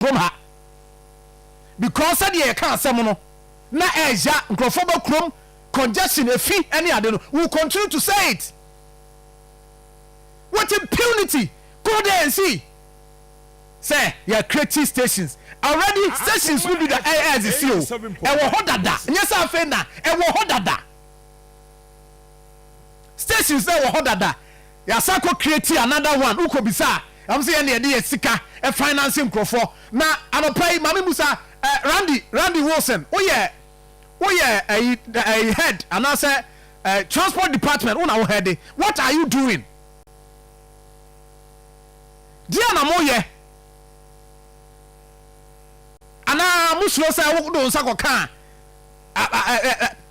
from her because said ye can asem no na eja nkrofo ba krom congestion efi any ade no we will continue to say it. What impunity. Go there and see. Say you're creating stations already. Stations will be the NDC. Ewo hodada nyesa afa na ewo hodada stations na ewo hodada ya sako create another one uko bisa am say na dey sika e financing crofo na anopai mami musa Randy Wilson oye a head and I say transport department una head. What are you doing? Diana moye ana musuro say wo do nsa koka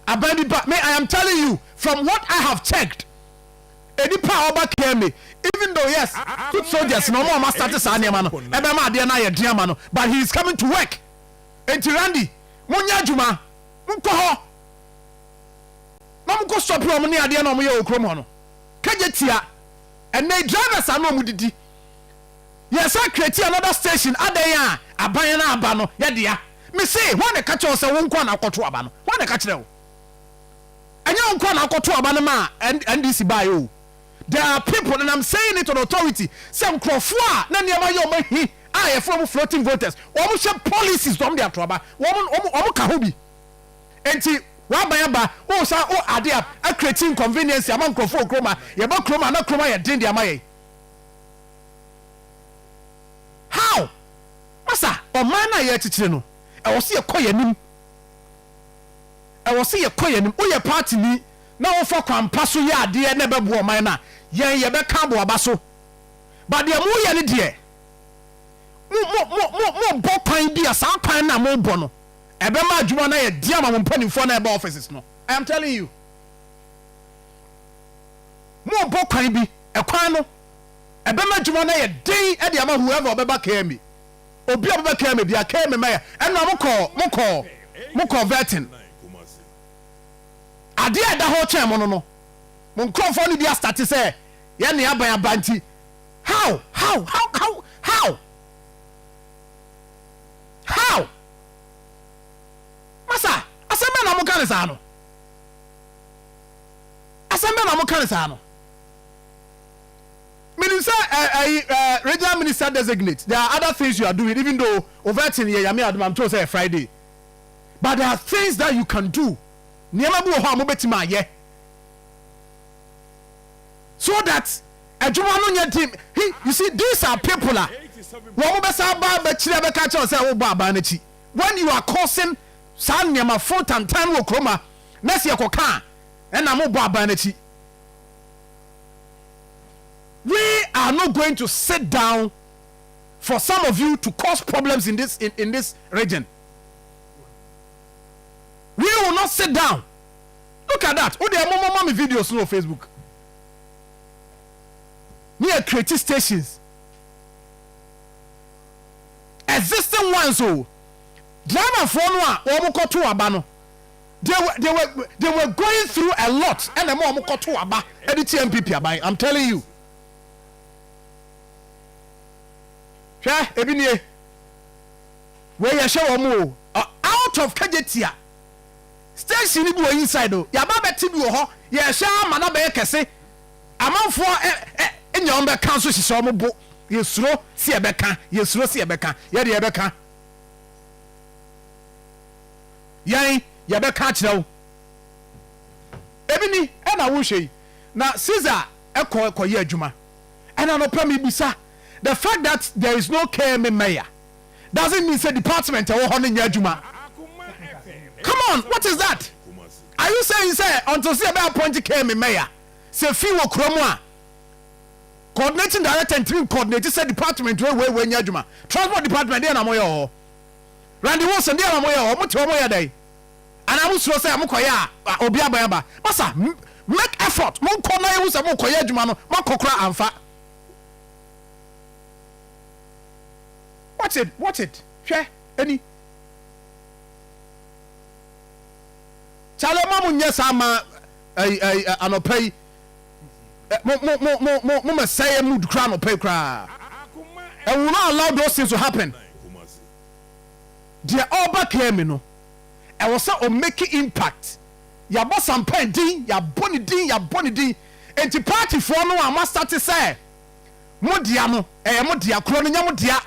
abandi ba me I am telling you from what I have checked any power back here me even though yes good soldiers no more master to say ma no e be ma de na ye diama no but he is coming to work enti Randy munya adwuma mko ho mamko stop yo ne ade na mo ye okrom ho no Kejetia and they drivers are no mudidi. Yes, I create another station adaya aban na aba no ye dia me say when the catch us won kwa na akoto aba no when the catch them anya won kwa na akoto aba no ma NDC buy o. There are people and I'm saying it on authority some crofo a na niam ayo mahi a from floating voters omo she policies from their trouble omo ka ho bi enti wa ban ba o sa o ade a creating convenience among crofo kroma ye ba kroma na kroma ye din dia maye. How? Masa, o man na ye chichire no. E wo se ye koyanim. E wo se ye koyanim. O ye party ni na wo fa kwampa so ye ade na bebo o man na. Ye be ka bo aba so. But de mo ye ne de. Mo bo kwan bi asa kwan na mo bo no. E be ma adwuma na ye de ama mo mpanimfo na e ba offices no. I am telling you. Mo bo kwan bi e kwan no ebema dwuma na ye den e de ama whoever obeba ka me obi obeba ka me bia ka me ma ya ena moko vetting ade ada ho chen mo no mo nkrofo ni dia start say ye ne aban abanti how masa asembe na mo kan sa no Minister, regional minister designate. There are other things you are doing, even though overting here, I'm told say Friday. But there are things that you can do. So that you see, these are people. When you are causing Sanyama 4 and 10 Akoma, Nessia Koka, and I'm Babaneti. We are not going to sit down for some of you to cause problems in this region. We will not sit down. Look at that. Oh, there are mommy videos on Facebook. Near creative stations. Existing ones, oh. Driver for no, they were going through a lot. And the more I'm telling you. Ebinie we ya show mo out of Kejetia station ni bi inside o ya ba beti bi ho ya sha ama na be kese amanfo enya on be kan so hihye omo bo yesuro si e be kan ye de e be kan yan ya be kan kire o ebini e na wo hwei na Caesar ekoye adwuma ena no pa me bisa. The fact that there is no KM mayor doesn't mean say department Come on, what is that? Are you saying say until say about appointed KM mayor? Say fee wo kromwa. Coordinating director and team coordinator say department we nyadwuma. Transport department dey na moyo. Randy Wilson dey na moyo. Mo te moyo dey. And I say amokoya obi abayaba. Masa make effort. Mo ko na you say mo koya adwuma no. Mo kokra amfa. Watch it. Share any. Chale mamu nyesa ma anopay. Mo say mood kra no pay kra. And will not allow those things to happen. deɛ ɔba care me no ɛwɔ sɛ o make impact yɛabɔ sampan din yɛabɔ ne din enti partyfoɔ no a mastate sɛ mo dea no ɛyɛ mo dea kuro no nyɛ mo dea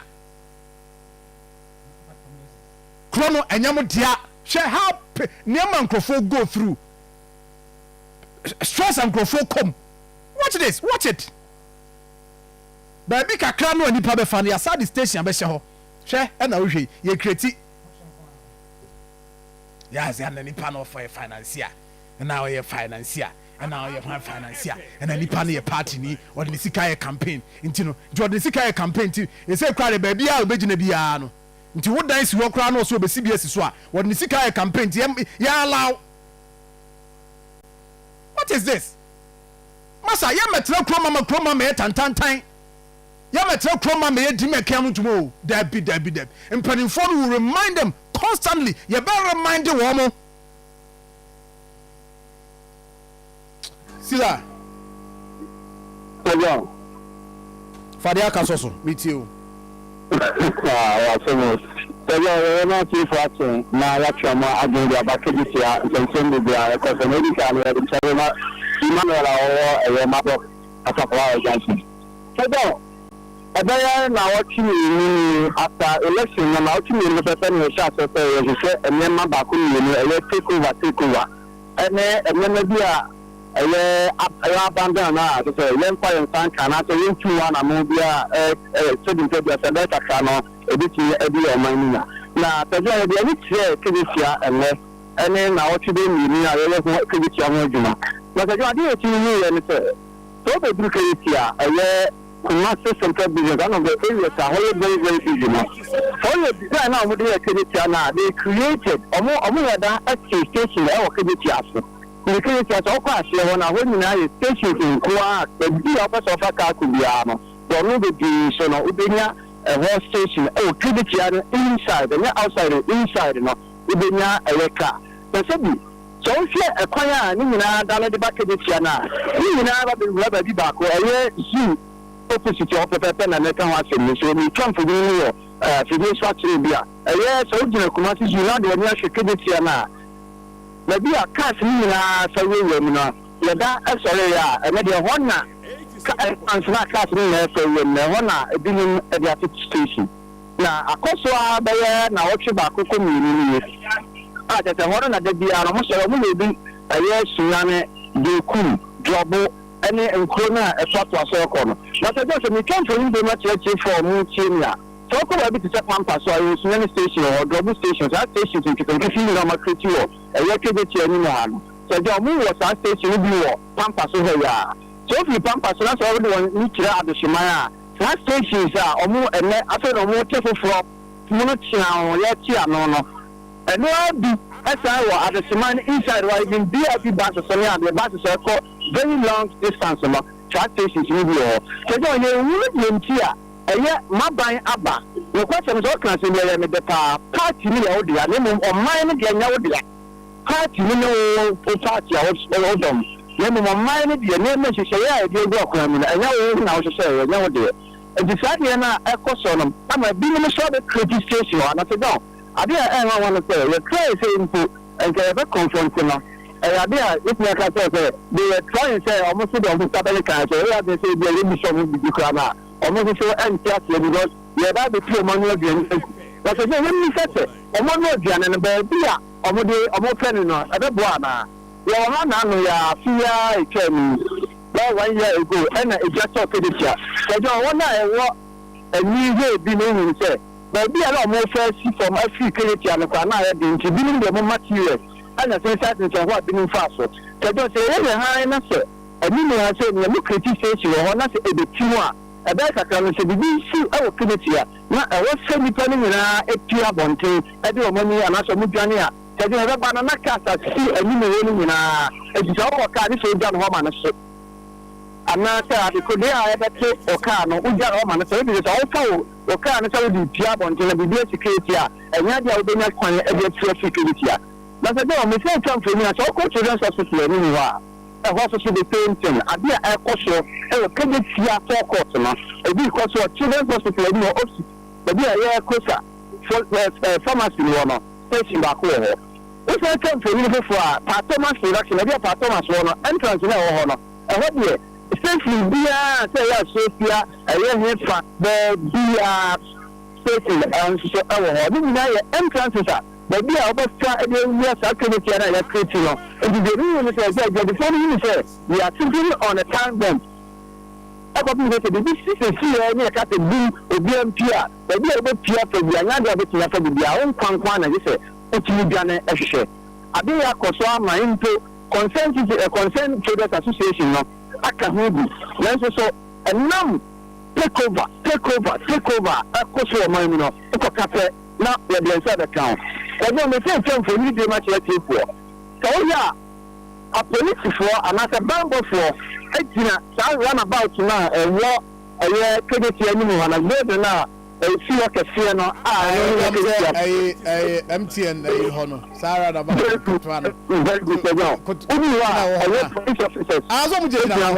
kuro no ɛnyɛ mo dea hwɛ how nneɛma nkurɔfoɔ go through stress nkurɔfoɔ kom watch it baabi kakra no a nipa bɛfa no yɛasa de station abɛhyɛ hɔ hwɛ ɛna wohwɛ yɛ kreti yɛase ana nipa no ɔfɔ yɛ financier ɛna ɔyɛ financier ɛna ɔyɛ hwan financier ɛna nipa no yɛ party ni ɔde ne sika yɛ campaign nti no nti ɔde ne sika yɛ campaign nti ɛsɛ kora de baabi a ɔbɛgyina biara no nti wo dan si hɔ koraa no ɔso ɔbɛsi bi asi so a wɔde ne sika yɛ campaign nti yɛ allow what is this masa yɛmɛtena kuro mama yɛ tantantan yɛmɛtena kuro mama yɛ di mɛkɛn no ntoma o dabi mpanimfoɔ no will remind them constantly yɛbɛ remind wɔn mo sila fade aka so metie o We're not too watching now. That's your more agenda about Kejetia and send the because the medical Emmanuel or a map of a couple of Johnson. So, now watching you after election, and watching you with a family shot of a member back take over. And then be a abandon now to say, Lempa and San Cana, so you 2-1 a movie, sitting to the Sabata Cano. Editing Eddie or Manina. Now, the Kejetia and then now what you do, I realize what Kejetia. But I didn't see anything. So they do Kejetia, a year, master central business, one of the areas are very busy now. For the design now with the Kejetia now, they created a more than a station or Kejetia. The Kejetia all class, when I went in a station in Kuwait, the office of a car could be armor. There will be so now, Ubenia. A horse station, Kejetia inside, and outside, inside, no, Ubenia, a car. The Sabi. So if you acquire Nina, Dalla de Bacchetiana, you never been rubber the back, or a zoo opposite of the pen and letter was in so we come for the this factory beer. A year so Kumasi, you know, the near Kejetia. Maybe a cast Nina, so we will not. Yada, sorry, and maybe a one. And not casting there for when one being at the station. Now, a course, now what you back community. At the one at the Biana, almost a be a year Sunane, Duku, Drobo, any and Corona, a shot was a corner. But I guess we can't really do much for Mutina. So I could have been a pampas, so I use many stations or Drobo stations, that stations in Kikan, on my critical, a Kejetia anyone. So the move was that station will be pampas over. So if you pampas, that's already one need to add the Shimaya. That stations are almost and after a more careful for Munotia or Yatia, no. And there be as I was at the Shimaya inside, while in BIP buses, the buses are called very long distance. Track stations will be all. So you wouldn't hear a year, my buying Abba. The question is all class in the party or the name or mine again. Party, party, or them. Yemu mamaini diye neme shishaya diye gwa kwamina enyawo na shishaya enyawo diye edisadi na ekosonom ama bi no so be credit station na se don ade e nwa wan say we try say impo enke be confront no ade a if me ka say they were trying say almost don stability kan say we have say dey be so bi kra na almost so enti ase because ye ba be pure manual again but say when me say omo no aduane no ba bia omo de omo pen no ebe bo ana Yohana no ya fear a came 1 year ago and a just talk Kejetia. So one a new way being say, but be a lot more first from every Kejetia and Kana being to being the more materials and a sense of what being fast. So don't say any high answer. A minute I said, look at this station or not a bit too much. A better can say, we see our Kejetia. Not a was semi-turning in a pure bonte, I do money and also Mujania. I have a banana cast at sea and you know, it's all kind of John Homan. And now, because they are ever take or can or John Homan, so it is also or can tell the job until the security and yet they will be not quite a bit security. But I don't miss come for me as all children's hospital anywhere. A hospital the same thing. I be a question, a Kejetia 4 quarter, a big cost of children's hospital, no, but be a year closer. pharmacy no station back where if I come to you before Thomas production maybe Thomas one entrance na ho no e ho de station bia say ya Sophia here fa the bia station and so e ho no na entrances are but be our best years activity and I create no and the reason is that the phone say we are simply on a time bomb. About me to be here near cat boom or BMPR, but we are able to for the another bit of the own quan and say, Uchimidiana Eshe. I be a Kosama into consent traders association. I can move it. So a num take over, a Kosovo Mamino, a cafe, not the inside account. I don't make time for you to much like you for. So, yeah, a police for another bamboo for. I run about now and walk a year Kejetia anyone and live now. See what I fear no. I MTN honor. Sarah about very good. Only police officers. I was almost now.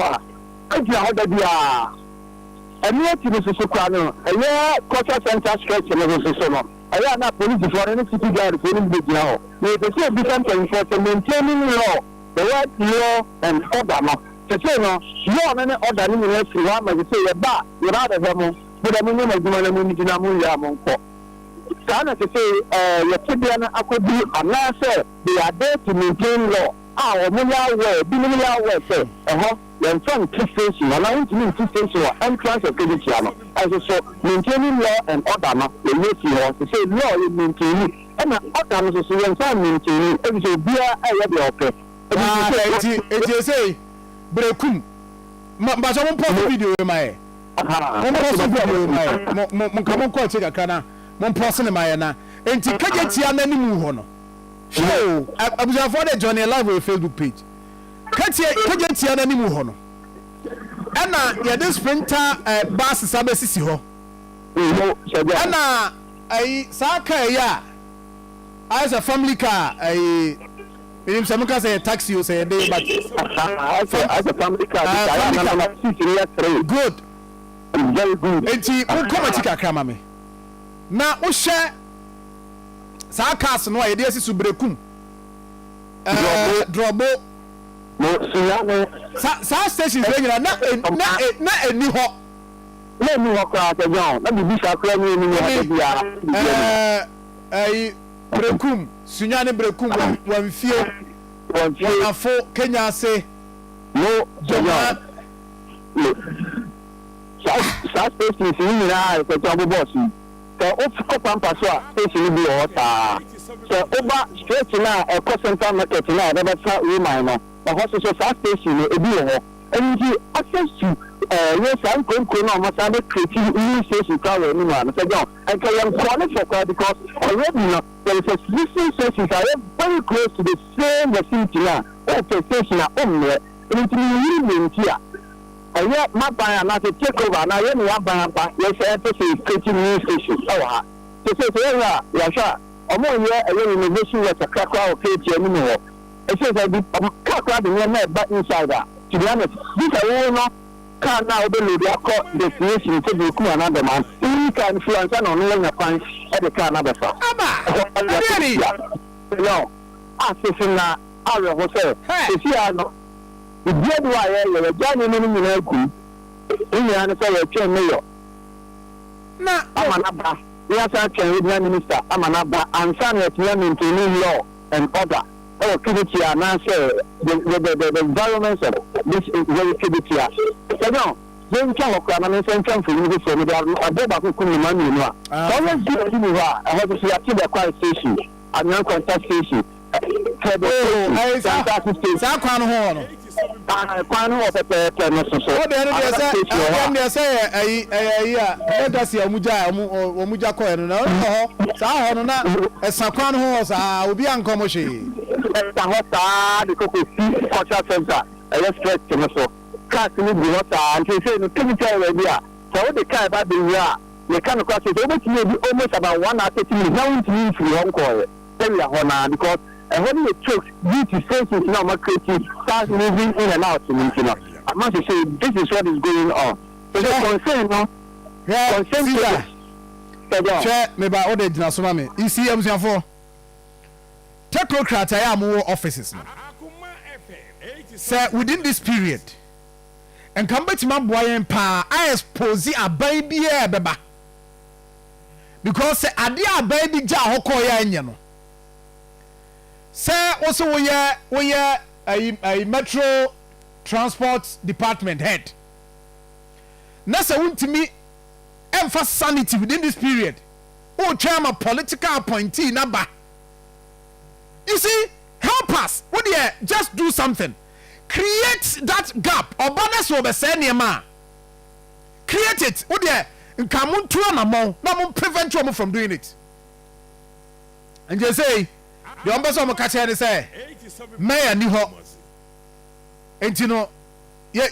I near to the Soprano, a year culture center stretch and so I am not police for any city guard for any big now. They say different things for maintaining law, the right law and order. So no, you are order in the free one, but you say a bar, you're out of them, but I'm not going to move to Namuya. Sana to say, your Tibiana, I could be a master, they are there to maintain law. Our Mulia way, Bimilia way, say, then from two stations, allowing to mean two stations or entrance of Kejetia. As I said, maintaining law and order, the nation to say law is maintaining, and order is a maintaining, and so beer, I have the okay. It say, Brekum, but I won't post a video in my Monkamon take a cana, one person in my ana, and to Kejetia any move on. So, I was avoided Johnny Live with Facebook page. Kejetia any move on. Anna, yeah, this printer bus is a Messissippi. Anna, I Saka, yeah, as a family car, if someone can say a taxi, you say a day, but as a family car, good. Very good. And she will come and take a camera. Me now, we share Sakas no idea to Brekum. Drobo. No, Sa station is regular, not a new hot. Let me walk out the ground. Let me be a Brekum, Sunyani Brekum, one few, one four, Kenya say, no, South Station is in the eye for Trouble Bossy. So, Open Passoa station will be water. So, over straight now, a cost center market now, never start reminder. The hospital South Station will be a and you access to yes, I'm going to almost have a creative new station travel anyone. I said, no, I can qualify for because already there is a listening station very close to the same vicinity now. Open station at home there. And it's really here. And yet, my buyer not to take over. Now, you know, buyer, yes, I have to say, creating new station. Oh, to say, yeah, sure. I'm more here, a little innovation was a crack out of Kejetia anymore. It says, I'll be crack out in your back inside that. To be honest, this is all can now be the destination to be cool another man. You can influence on one of at the car another side. Really? No, I say, I will say, if you are not. The dead wire, you're a Johnny Minimum. In the answer, you're a chain mayor. No, I'm an abba. Yes, I can read my minister. I'm an abba. I'm trying to learn to new law and order. Oh, Kejetia, and answer the environment of this is very Kejetia. So now, then come up and I'm saying for you for me. I go back to Kumani. So let's do it. I have to see a kid quiet station. I'm not contact station. Oh, I because and when you took due to senses now creative starts moving in and out I must say this is what is going on. So concern no concern Share me by order jina so me. You see for technocrat I am offices now. Say within this period and come back to my boy and pa I expose a baby beba. Because say ade a baby ja hokoya enye no. Say also we a metro transport department head. Na say wuntimi emphasize sanity within this period. Oh, chairman, political appointee number. You see, help us. What do you just do something? Create that gap. Or bonus over senior. Create it. What do you come to an amount? Now, prevent you from doing it. And just say, the ambassador of Kejetia say, Mayor Niho. And you know, you're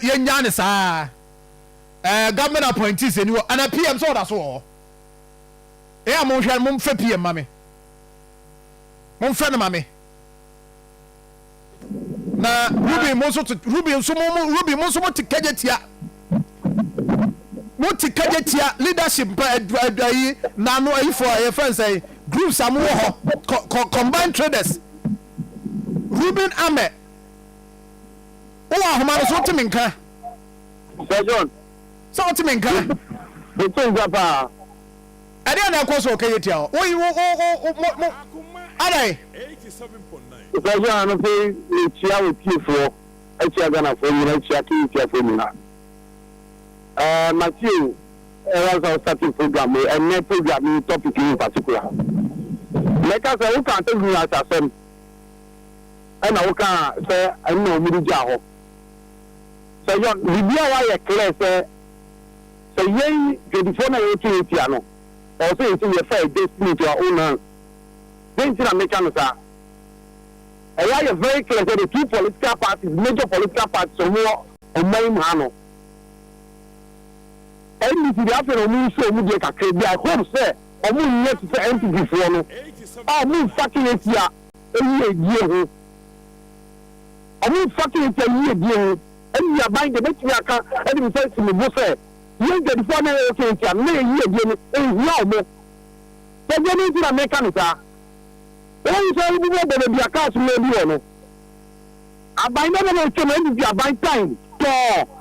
government appointees and a PM so that's all. Yeah, mon fe PM mami. Mon friend mami. Na Ruby monso to Kejetia. Mo ti Kejetia leadership na no ayi for your friends say groups am wo combined traders. Ruben Ame. O ahoma so ti menka. Sir John. So what you mean, can the things about I didn't know cause okay yet. Oh, are 87.9. Sir John, I say chia with you for a chia gonna for you, chia for me now. Matthew, as our starting program, and net program topic in particular. Like I say, who can't tell me as I said, and I can't say, I know Midijaho. Sir John, we be a clear say. So ye before na Kejetia no also into your fair destiny to our own hands. Then to make an answer. I are very clear that the two political parties, major political parties, so more on main hano. NDC the after no so mu dey kakra I hope say omu yet to empty before no. Ah mu fucking it ya eyi die ho. Omu fucking it ya die ho. And you are buying the best aka and we say to me say you get the phone okay me you dey no mo. So you need to make an answer. When you say you go be account me bi no. Abai na no to me be abai time. So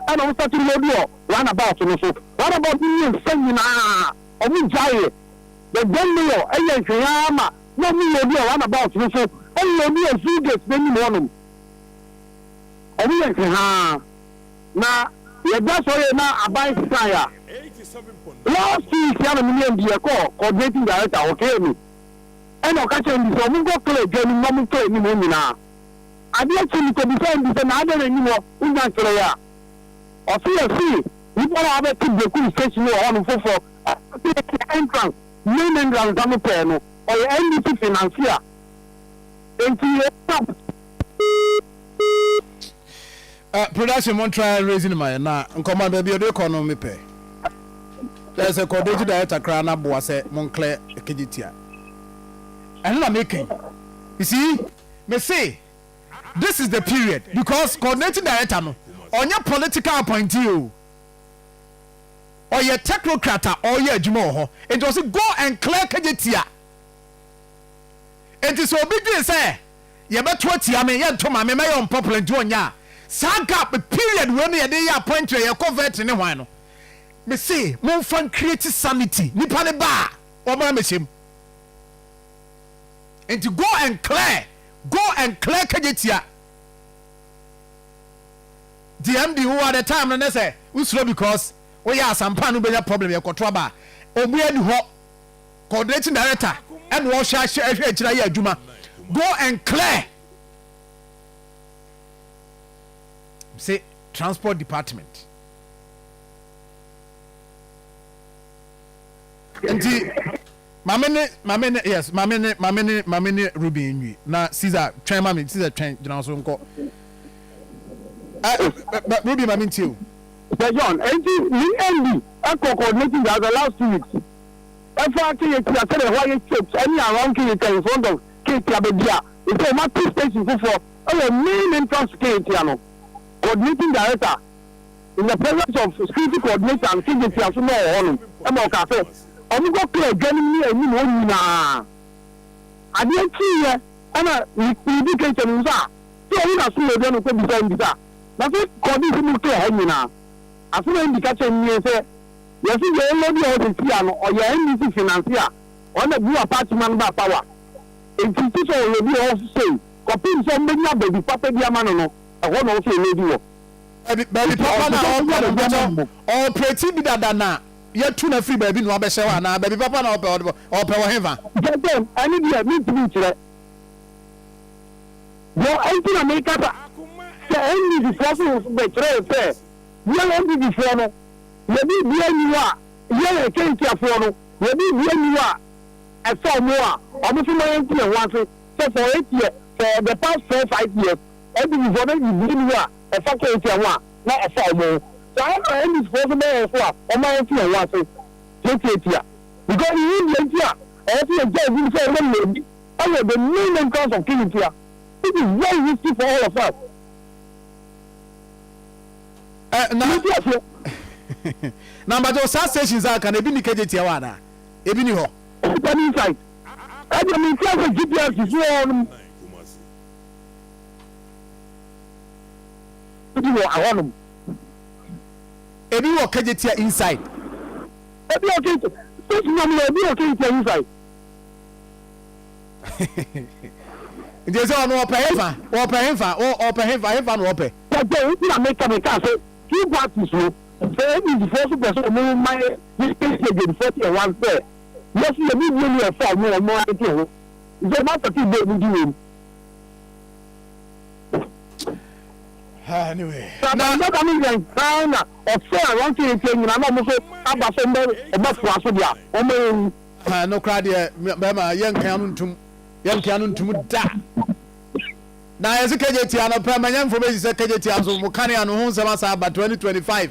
and I'm starting to do run about no so. What about you saying na omu jai the don me yo eyan hwama no me do run about no so. And you be a few days then you want omu yan ha na ye just so na abai sanya 87.9 last week ya na million die coordinating director okay me and o ka chen so mu go play game no mu play ni mo nyina ade a chen ko bi say na ade ni mo unya kire ya o see we want to have a big station on for entrance main entrance am pay no or NDC financier enti production won't try raising my na nkoma baby odo economy pay. There's a coordinating director crana boase Moncler Kejetia. And not making. You see, me say this is the period because coordinating director no on your political appointee or your technocrat or your jumo it was go and clear Kejetia. It is obedient say you better what ya me ya to my me on popular jonya. Saga the period when they appoint to your covert in a while. Me say, mon fan create sanity. Nipa ne ba, or my machine. And to go and clear Kejetia. The MD who at the time and they say, we slow because we are some pan who be a problem. You're controllable. Or we are the coordinating director and wash share Juma. Go and clear. Say transport department. Nti mamene yes mamene Ruby nwi na Caesar train mame Caesar train jina so nko Ruby mame ntiu Sir John enti ni endi coordinating the last 2 weeks efa Kejetia say the why chips any around Kejetia in front of Kejetia bedia it's a matter station for our main entrance Kejetia no coordinating director in the presence of security coordinator and Kejetia so no on am o ka say I'm going to get me a new one now. I didn't see you, and we became some that. So we are still going to be saying that. That's it, condition to hang now. As soon as you catch me, say, yes, you already have the piano or your NDC financier on the blue apartment by power. If you teach all the also say, copy somebody up baby papa diamano, I want to say maybe. Baby papa na all pretty be that na. Yet tuna free baby no abesha na baby papa na or power heaven. Then I need you need to be there. Your anti America the NDC forces betray fair. We are NDC for no. Maybe you are. You are a Kejetia for no. Maybe you are. I saw more. Almost my NDC once. So for 8 years, for the past 4-5 years, NDC for you are a Kejetia one. Not a saw more. So I know NDC for the more for my NDC once. Kejetia. Because you need Kejetia. I see a job in the lady. I have the main cause of Kejetia. It is very risky for all of us. Number those stations are can be Kejetia wana. Ebi ni ho. Open inside. I don't mean class GPS is on. Ebi wo Kejetia inside. Ebi okay. Station number ebi okay inside. Nje se ono open hefa no open. But we na make say two parties so the first person mo my this case again 41 fair. Yes, you need money for more anything. The matter to be doing. Anyway. Now not I mean China or fair one thing saying na no so aba so about for so dia. O no crowd here mama yen kan ntum da. Na yesi Kejetia no pa manya information say Kejetia so mo kania no ho nsema sa ba 2025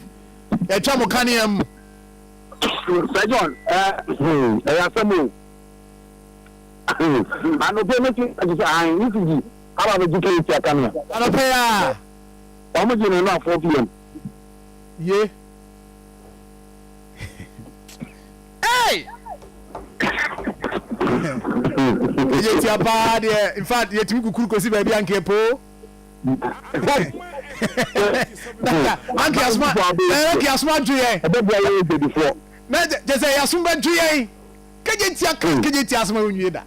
e twa mo kania mu John ya samu ano pe meti I need to be how about Kejetia kania ano pe ya o mo jine na 4 pm ye hey Kejetia bad in fact yet mi kukuru kosi baby anke po anke asma juye before na je say asuma juye Kejetia asma onwie da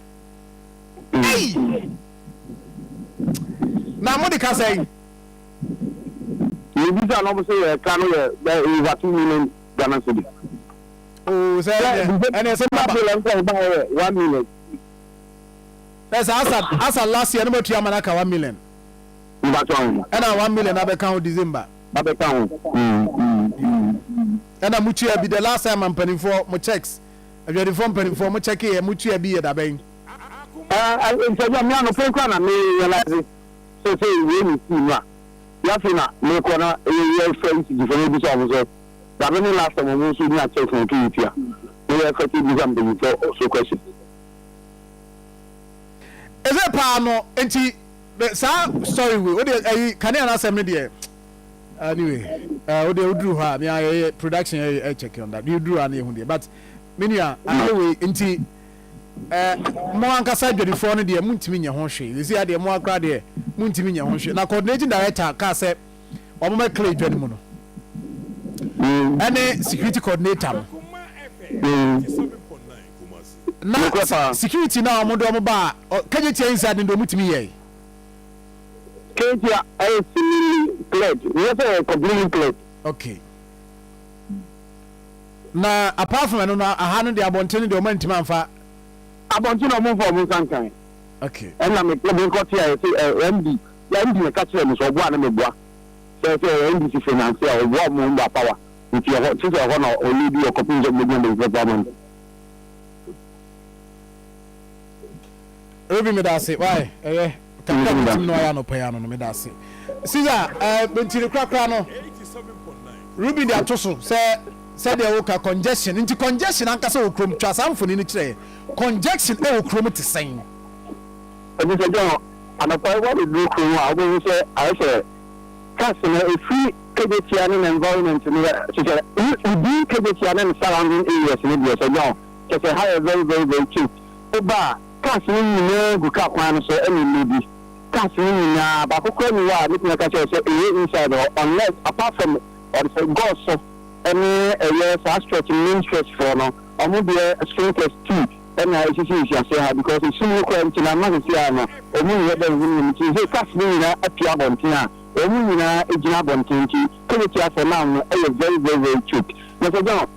hey na mo de ka say you visa no say can no over 2 million Ghana cedi oh say and say 1 million. That's asa last year no to amana ka 1 million. And 1 million abeka December. Abeka And mutua bi the last time I'm paying for my checks. If you form paying for my check here mutua bi da ben. In fact me no pay kwa na me realize so say we ni see na. Ya fi na me ko na e friends di for me so that when last time we see na check for Kejetia. We are cutting this am before so question. Is it no enti sorry we can I answer me there anyway udru ha me production check on that you drew an ehun there but menia anyway enti mo ankasa dwedifo no there muntimi nya ho hwe you see there mo akra there muntimi nya ho hwe na coordinating director ka say omo me clear dwedi mu no ene security coordinator na security na omodo omo ba Kejetia inside ndo mutimi ye Kejetia cleared we have a completely cleared okay na apart from no aha no de abontene de omantima amfa abontene omo for omo sankan okay and na me club ko tia MD na ka kire me so bo ana me boa say NDC financier o bo mo mba power nti ho tisi ho na o lead o copy job me the government. Ruby me da say why no ya no pay no me da say Caesar bentiri krakra no 87.9 Ruby dey atoso say dey woka congestion into congestion ankasa okrom twa samfoni ni kire congestion e okrom te sen ebi se jo anapa what is do krom a obo say I say customer a free Kejetia and environment ni say e be Kejetia and surrounding areas ni be so no Just a higher very cheap. Oba, casting no good car plan so any maybe. Casting but who can you are looking at inside or unless apart from or the God so any yes I stretch main stretch for now. I will be a strength test too. And I see because it's so quite in a magazine. Or moving the casting a piabontina. Or moving a jabontinti. Kejetia for now, very cheap. But I don't.